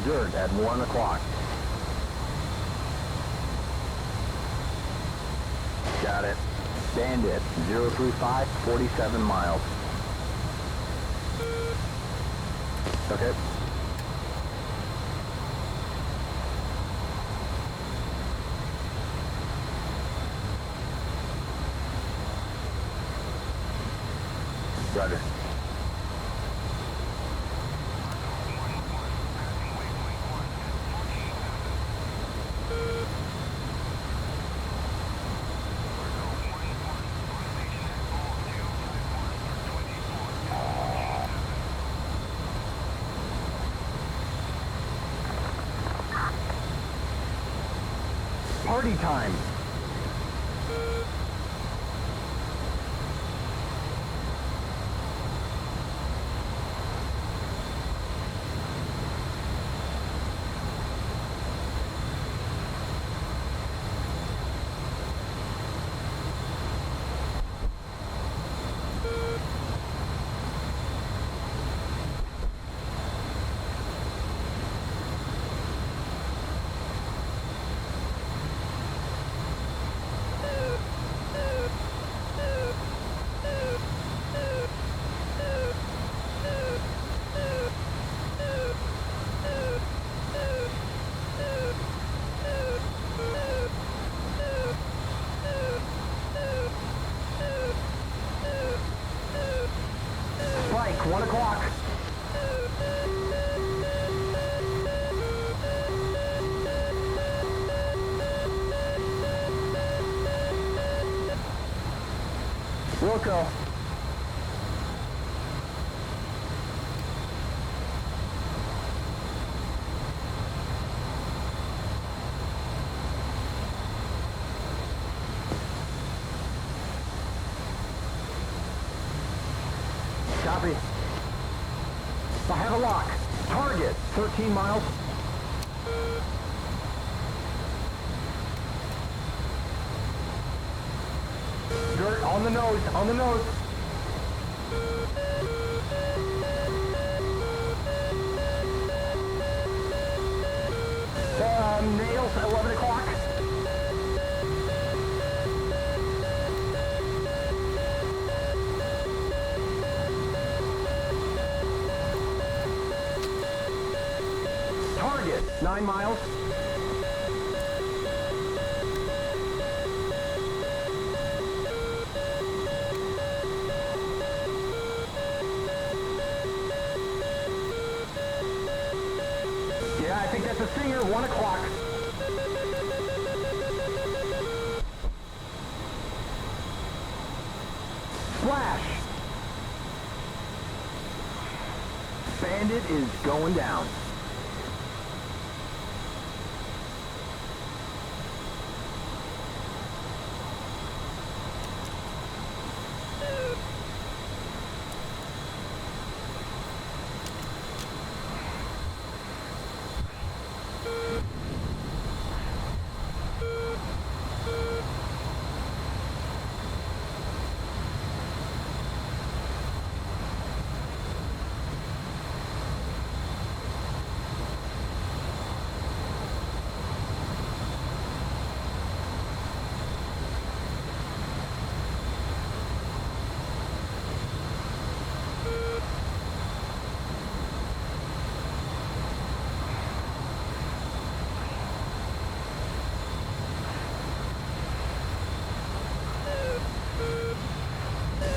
Dirt at 1 o'clock. Got it. Bandit, 035, 47 miles. Okay. Roger. Party time! Spike, 1 o'clock. Wilco. Copy. I have a lock. Target, 13 miles. Dirt on the nose, on the nose. Nails, 11 o'clock. Target, 9 miles. Yeah, I think that's a Singer, 1 o'clock. Flash. Bandit is going down.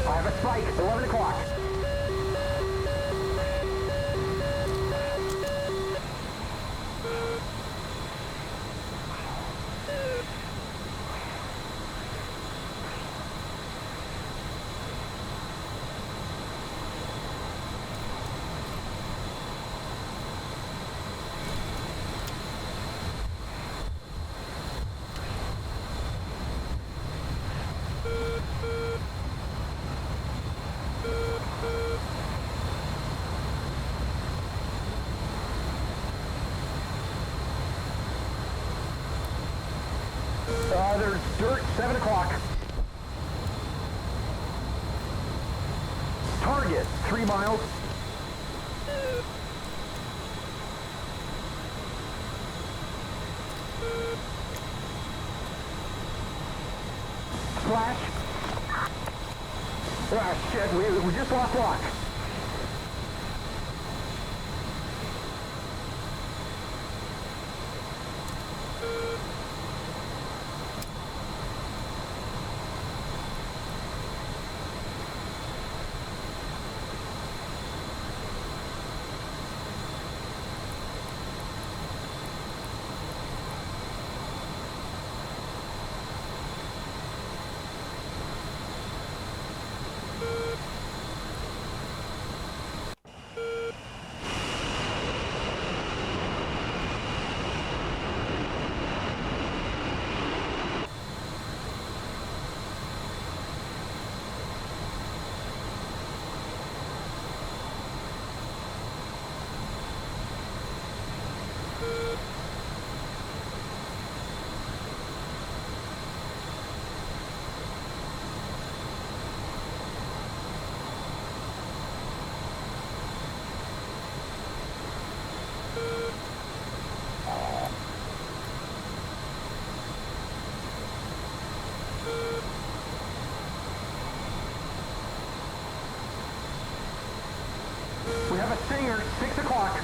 I have a spike, 11 o'clock. There's dirt, 7 o'clock. Target, 3 miles. flash? Ah, shit, we just lost lock. We have a Stinger, 6 o'clock.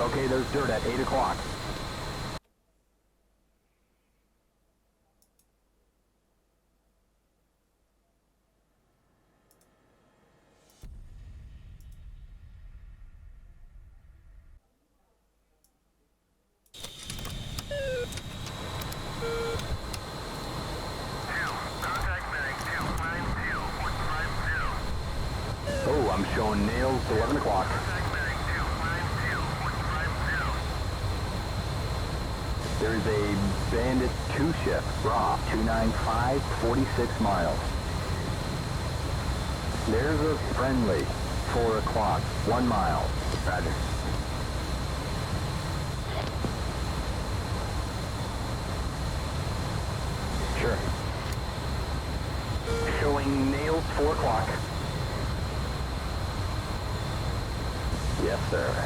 Okay, there's dirt at 8 o'clock. Oh, I'm showing nails, 11 o'clock. There's a Bandit 2 ship, raw, 295, 46 miles. There's a friendly, 4 o'clock, 1 mile. Roger. Sure. Showing nails, 4 o'clock. Yes, sir.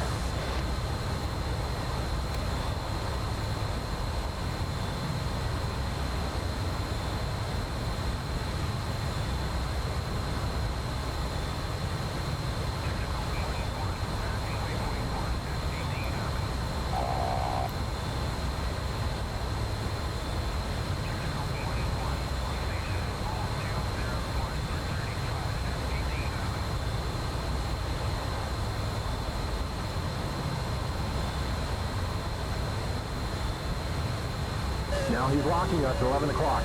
Now he's locking us 11 o'clock.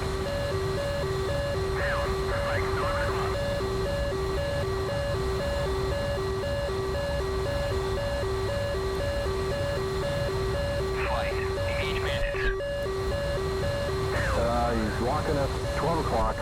He's locking us 12 o'clock.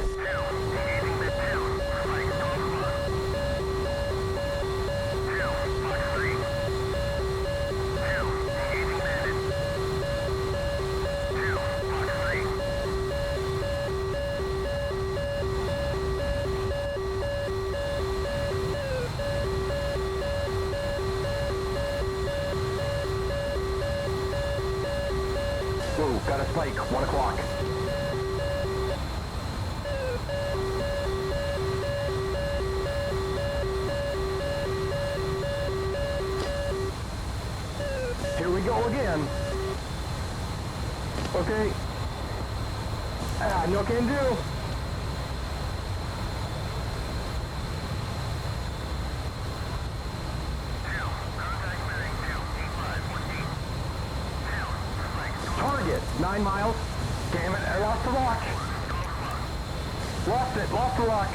Whoa, got a spike, 1 o'clock. Here we go again. Okay. No can do. Target, 9 miles. Damn it, I lost the lock. Lost the lock.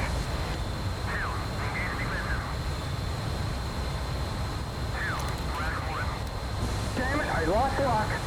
Alright, lock.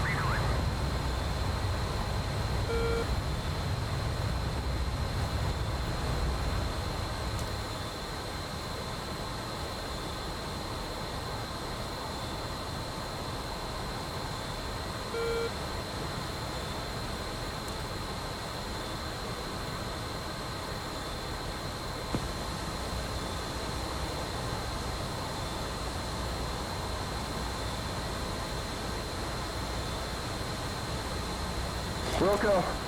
Wilco.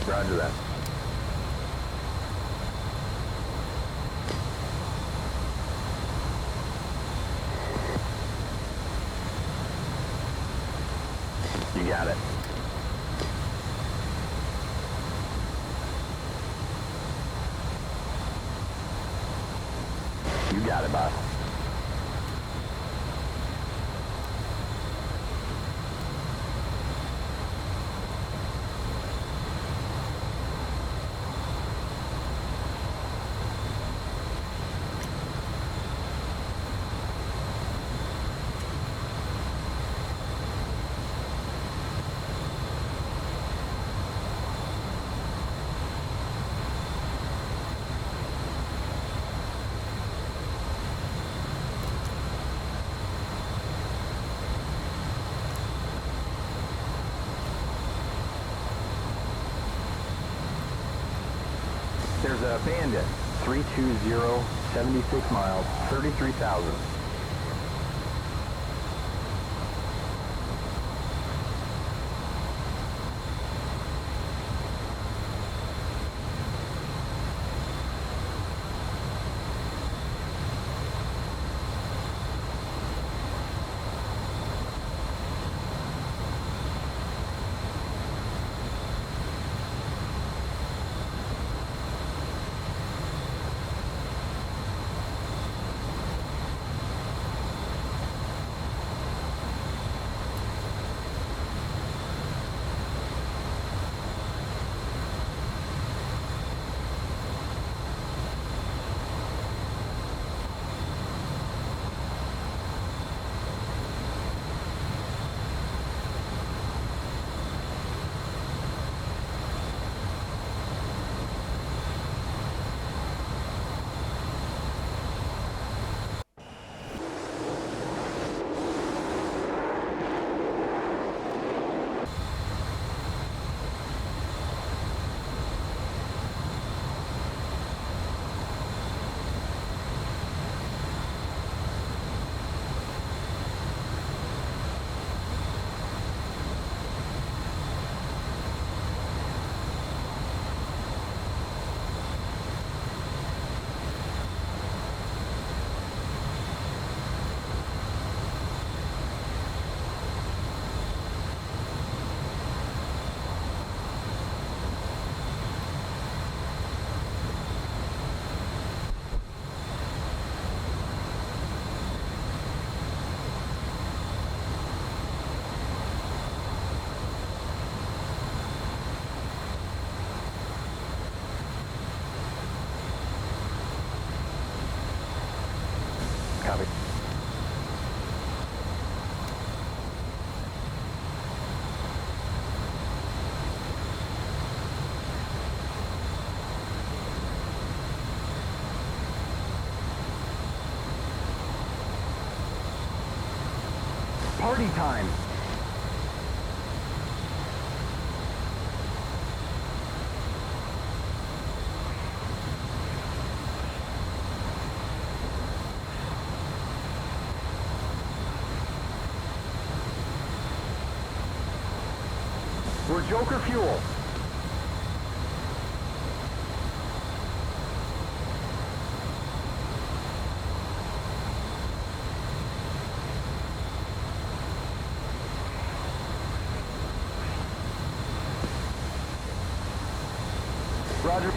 Roger that. You got it. You got it, boss. There's a Bandit, 320, 76 miles, 33,000. Copy. Party time. We're Joker Fuel. Roger.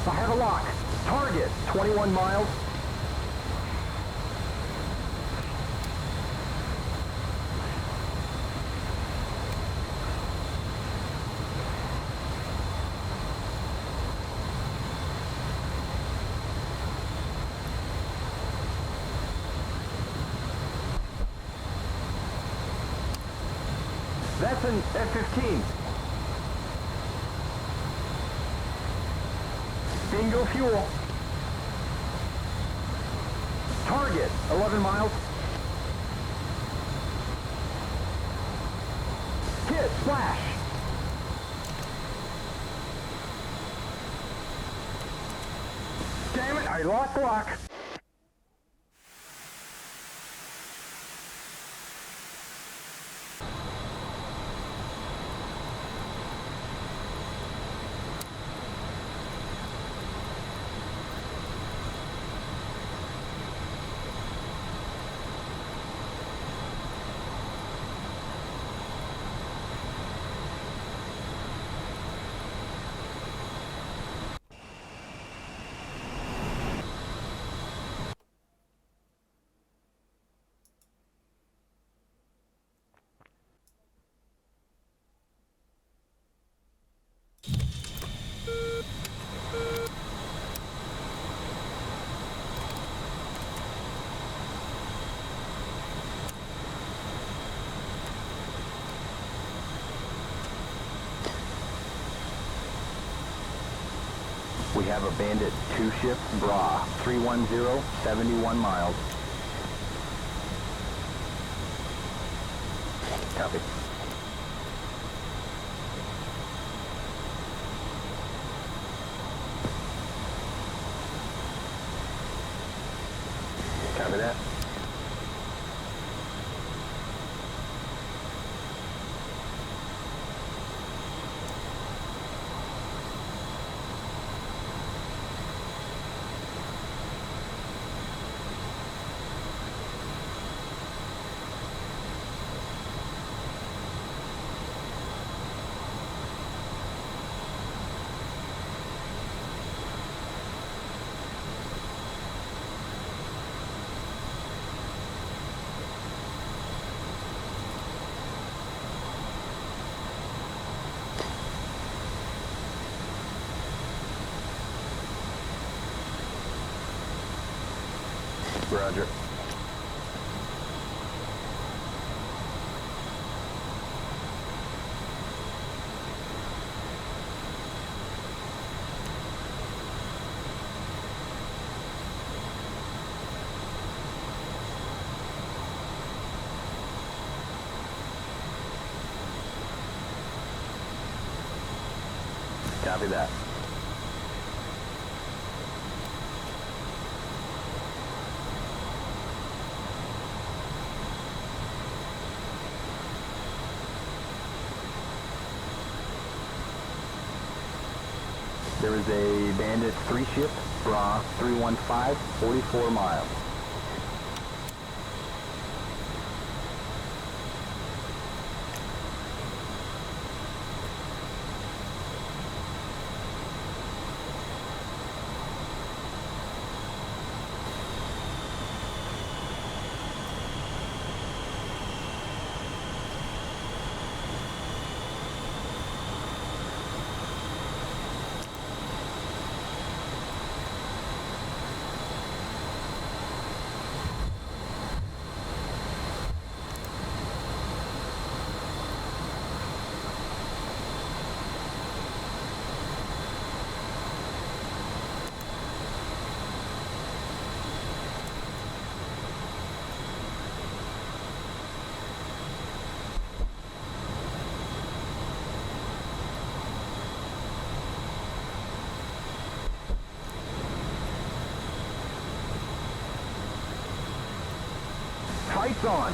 I have a lock. Target, 21 miles. That's an F-15. Bingo fuel. Target, 11 miles. Hit, splash. Damn it, I lost lock. We have a Bandit 2-ship, Bra, 310, 71 miles. Copy. Copy that. Roger. Copy that. There is a Bandit 3-ship, Bra, 315, 44 miles. Lights on.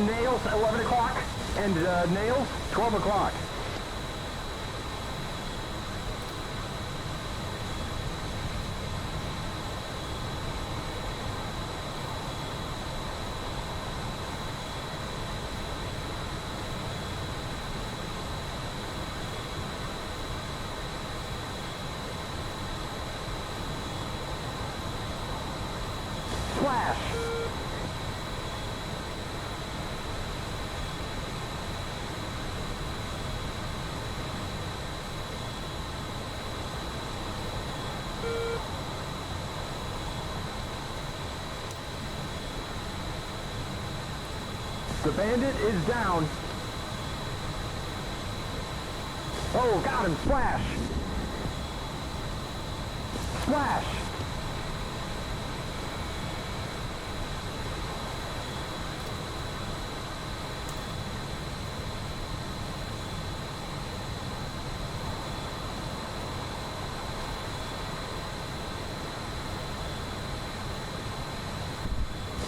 Nails, 11 o'clock, and nails, 12 o'clock. Splash. The bandit is down. Oh, got him. Splash. Splash.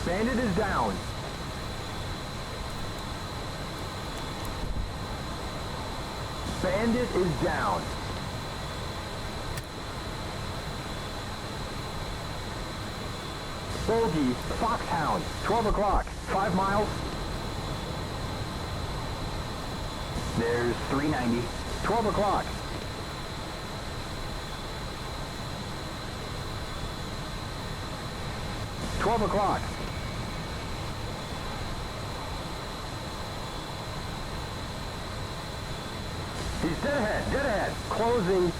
Bandit is down. Bandit is down. Bogey, Foxhound, 12 o'clock, 5 miles. There's 390. 12 o'clock. $12. He's dead ahead, closing.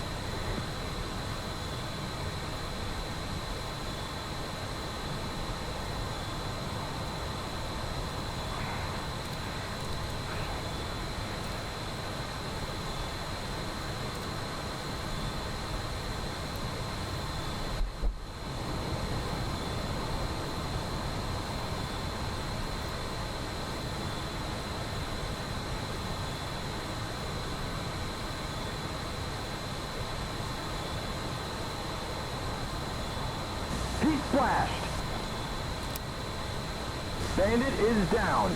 He splashed. Bandit is down.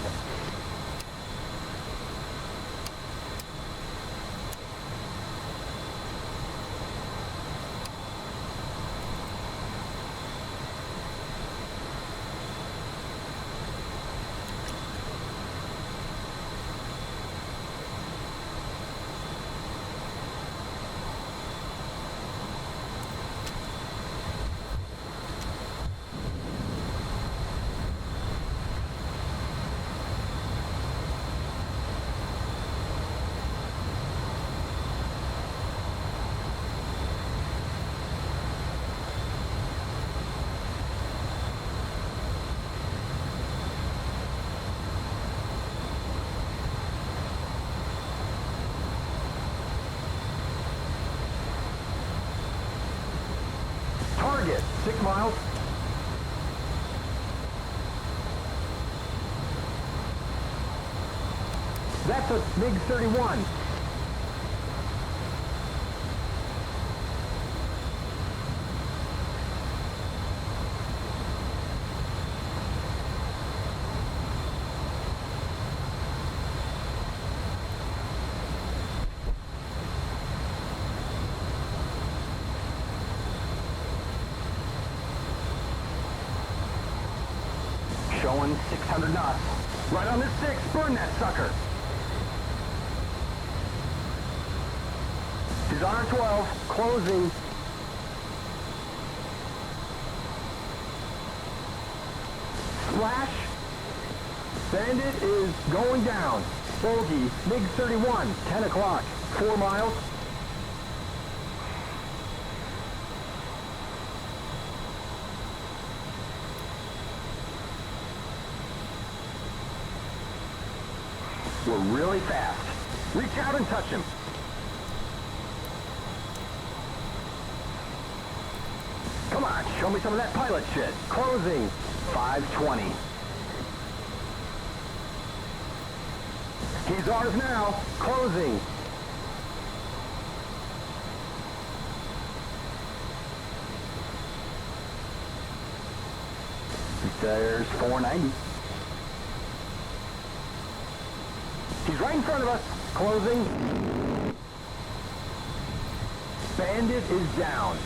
Target, 6 miles. That's a MiG-31. Showing 600 knots. Right on the 6, burn that sucker. He's on our 12, closing. Splash. Bandit is going down. Bogey, MiG-31, 10 o'clock, 4 miles. We're really fast. Reach out and touch him. Come on, Show me some of that pilot shit. Closing. 520. He's ours now. Closing. There's 490. He's right in front of us. Closing. Bandit is down.